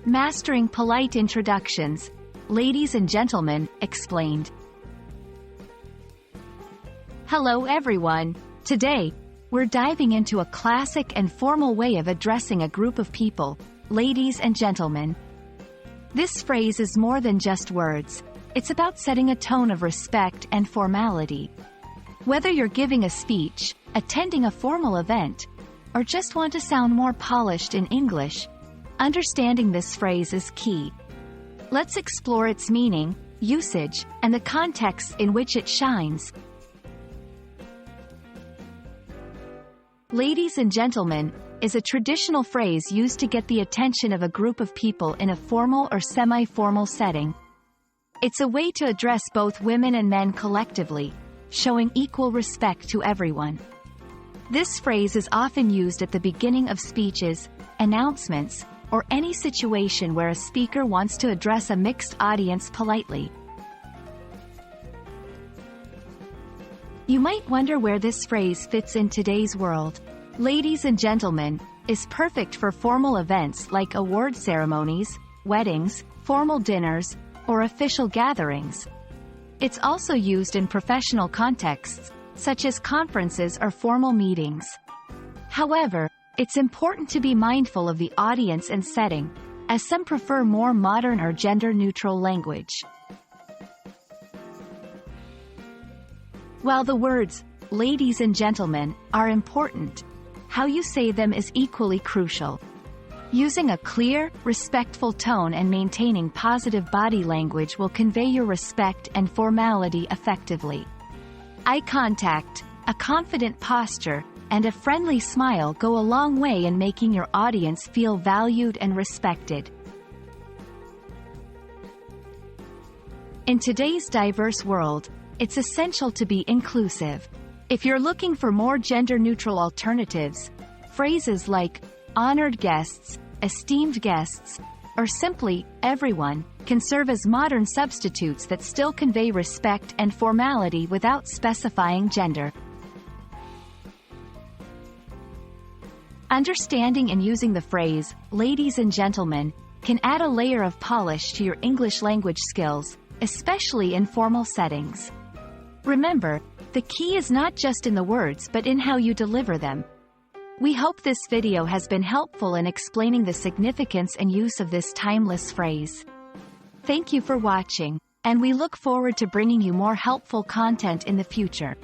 Mastering polite introductions. Ladies and gentlemen, explained. Hello everyone. Today, we're diving into a classic and formal way of addressing a group of people, ladies and gentlemen. This phrase is more than just words. It's about setting a tone of respect and formality. Whether you're giving a speech, attending a formal event, or just want to sound more polished in English, understanding this phrase is key. Let's explore its meaning, usage, and the context in which it shines. Ladies and gentlemen is a traditional phrase used to get the attention of a group of people in a formal or semi-formal setting. It's a way to address both women and men collectively, showing equal respect to everyone. This phrase is often used at the beginning of speeches, announcements, or any situation where a speaker wants to address a mixed audience politely. You might wonder where this phrase fits in today's world. Ladies and gentlemen is perfect for formal events like award ceremonies, weddings, formal dinners, or official gatherings. It's also used in professional contexts, such as conferences or formal meetings. However, it's important to be mindful of the audience and setting, as some prefer more modern or gender-neutral language. While the words, ladies and gentlemen, are important, how you say them is equally crucial. Using a clear, respectful tone and maintaining positive body language will convey your respect and formality effectively. Eye contact, a confident posture, and a friendly smile go a long way in making your audience feel valued and respected. In today's diverse world, it's essential to be inclusive. If you're looking for more gender-neutral alternatives, phrases like honored guests, esteemed guests, or simply everyone can serve as modern substitutes that still convey respect and formality without specifying gender. Understanding and using the phrase, ladies and gentlemen, can add a layer of polish to your English language skills, especially in formal settings. Remember, the key is not just in the words but in how you deliver them. We hope this video has been helpful in explaining the significance and use of this timeless phrase. Thank you for watching, and we look forward to bringing you more helpful content in the future.